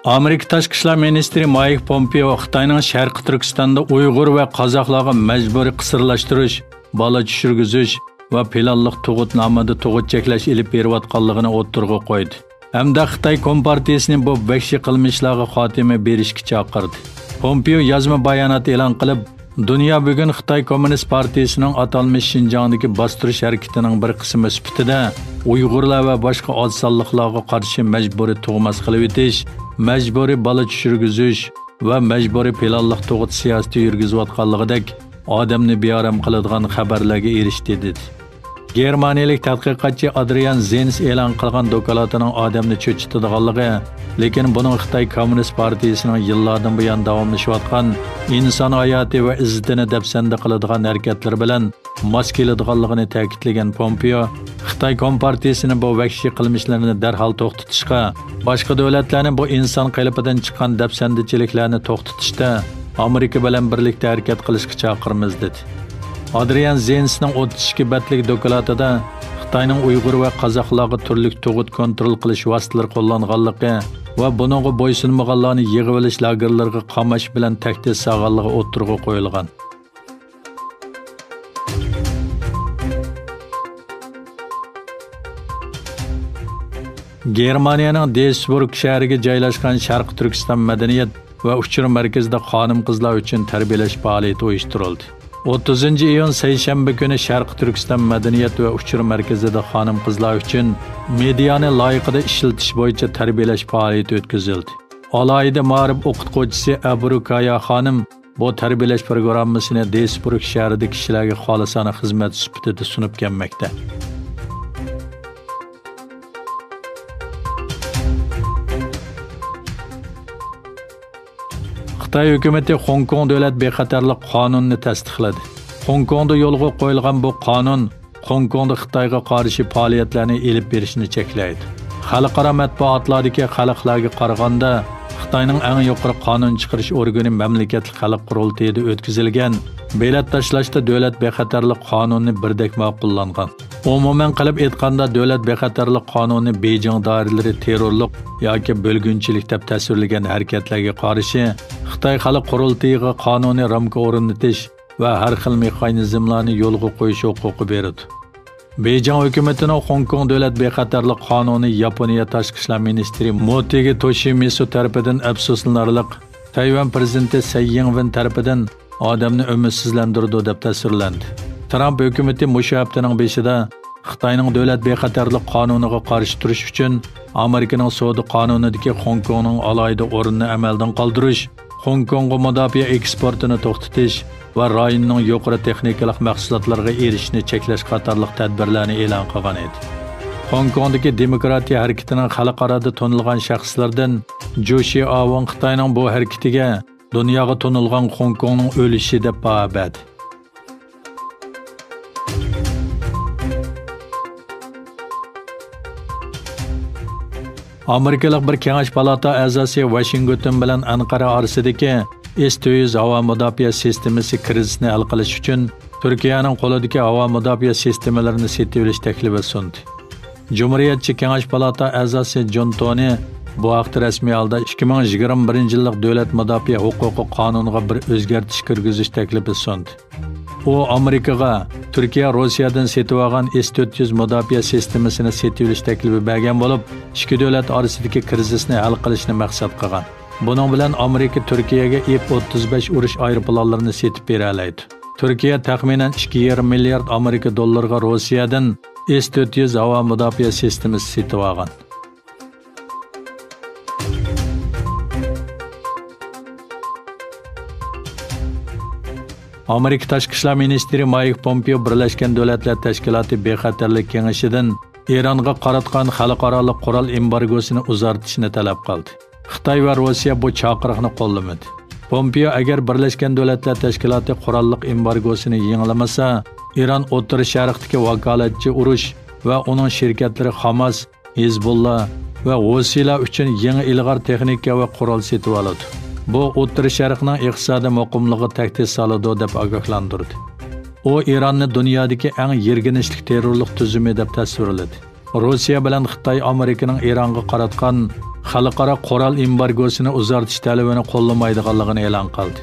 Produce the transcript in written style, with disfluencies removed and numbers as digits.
Amerika Tashqi ishlar ministri Mike Pompeo Xitoyning Sharqiy Turkistonda Uyg'ur va qozoqlarga majburiy qisirlashtirish, bola tushirgizish va planliq tug'ut nomida tug'ut cheklash ilib berayotganligini o'ttirg'a qo'ydi. Hamda Xitoy Kompartiyasining bu vahshiy qilmishlarga xotima berishga chaqirdi. Pompeo yozma bayonot e'lon qilib, dunyo bugun Xitoy Kommunist Partiyasining atalmish Xinjiangdagi bostirish harakatining bir qismi sifatida Uyg'urlar va boshqa oz-sonliqlarga qarshi majburiy tug'mas qilib o'tish, majburiy bola tushirgizish va majburiy planliq tug'ut siyosati yurgizayotganligidek odamni bearam qiladigan xabarlarga erishdi dedi. Germaniyalik tadqiqotchi Adrian Zenz e'lon qilgan doklatining odamni cho'chitadiganligi, lekin buning Xitoy Kommunist Partiyasining yillardan buyon davomlashayotgan inson hayoti va izzatini dafsanda qiladigan harakatlari bilan mos keladiganligini ta'kidlagan Pompeo, Xitoy Kompartiyasining bu vahshiy qilmishlarini darhol to'xtatishga, boshqa davlatlarning bu inson qalbidan chiqqan dafsandichiliklarni to'xtatishda Amerika bilan birlikda harakat qilishga chaqiramiz dedi. Adrian Zensning 32 betlik dokladida Xitoyning Uyg'ur va qozoqlarga turli tug'ut kontrol qilish vositalari qo'llanganligi va buningga bo'ysunmaganlarni yig'ib olish lagerlariga qamash bilan tahdid solganligi o'ttirg'a qo'yilgan. Germaniyaning Duisburg shahriga joylashgan Sharqiy Turkiston madaniyat va uchur markazida xonim-qizlar uchun tarbiyalash faoliyati uyushtirildi. 30 iyun seshanba kuni Sharqiy Turkiston madaniyat va uchur markazida xonim-qizlar uchun mediani loyiqida ishlatish bo'yicha tarbiyalash faoliyati o'tkazildi. Alohida ma'rif o'qituvchisi Abrukaya xonim bu tarbiyalash programmasini Duisburg shahrida kishilarga xolisona xizmat sifatida sunib kelmoqda. Xitoy hukumati Hong Kong davlat bexatarlik qonunini tasdiqladi. Hong Kongda yo'lga qo'yilgan bu qonun Hong Kongda Xitoyga qarshi faoliyatlarni elib berishni cheklaydi. Xalqaro matbuotlardagi xalqlarga qaraganda Xitoyning eng yuqori qonun chiqarish organi mamlakatlik xalq qurultayida o'tkazilgan belat tashlashda davlat bexatarlik qonunini birdek ma'qullangan. Umuman qilib aytganda davlat bexatarlik qonuni Beijing doiralari terrorlik yoki bo'lgunchilik deb tasvirlagan harakatlarga qarshi Xitoy xalq qurultayiga qonuniy ramka o'rnatish va har xil mexanizmlarni yo'lga qo'yish huquqi beradi. Beijing hukumatining Hong Kong davlat bexatarlik qonuni Yaponiya tashqi ishlar ministri Motegi Toshimitsu tarafidan afsuslanarliq, Tayvan prezidenti Tsai Ing-wen tarafidan odamni umidsizlantirdi deb tasvirlandi. Trump hukumati mushu haftaning 5-ida Xitoyning davlat bexatarlik qonuniga qarshi turish uchun Amerikaning savdo qonunidagi Hong Kongning alohida o'rnini amaldan qoldirish, Hong Kongga mudofaa eksportini to'xtatish va rayonning yuqori texnikalik mahsulotlarga erishishni cheklash qatorliq tadbirlarni e'lon qilgan edi. Hong Kongdagi demokratiya harakatining xalqarada tanilgan shaxslardan Zhou Xiaowang Xitoyning bu harakatiga dunyoga tanilgan Hong Kongning o'lishi deb baho berdi. Amerikalik bir kengash palata a'zosi Washington bilan Anqara orasidagi S-400 havo mudofaa sistemasi krizisini hal qilish uchun Turkiyaning qo'lidagi havo mudofaa sistemalarini sotib olish taklifi sundi. Cumhuriyetçi kengash palata a'zosi John Tony bu haqda rasmiy holda 2021-yillik davlat mudofaa huquqi qonuniga bir o'zgartish kirgizish taklifi sundi. U Amerikaga Turkiya Rossiyadan sotib olgan S-400 mudofaa sistemasini sotib olish taklifi bergan bo'lib, ikki davlat orasidagi krizisni hal qilishni maqsad qilgan. Buning bilan Amerika Turkiyaga F-35 urush aeroplanlarini sotib bera oladi. Turkiya taxminan 2,5 milliard Amerika dollariga Rossiyadan S-400 havo mudofaa sistemasi sotib olgan. Amerika Tashqi ishlar ministri Mike Pompeo Birlashgan Davlatlar Tashkiloti bexatarlik kengashidan Eronga qaratgan xalqaro qurol embargosini uzartishni talab qildi. Xitoy va Rossiya bu chaqiriqni qo'llamadi. Pompeo agar Birlashgan Davlatlar Tashkiloti qurolliq embargosini yengilmasa, Eron O'rta Sharqdagi vakolatchi urush va uning shirkatlari Hamas, Hezbollah va Husiylar uchun yangi ilg'or texnika va qurol sotib oladi. Bu O'rta Sharqning iqtisodiy muqimligi tahdid soladi deb ogohlantirdi. U Eronni dunyodagi eng yerginishli terrorlik tuzumi deb tasvirladi. Rossiya bilan Xitoy Amerikaning Eronga qaratgan xalqaro qurol embargosini uzartish talabini qo'llamaydiganligini e'lon qildi.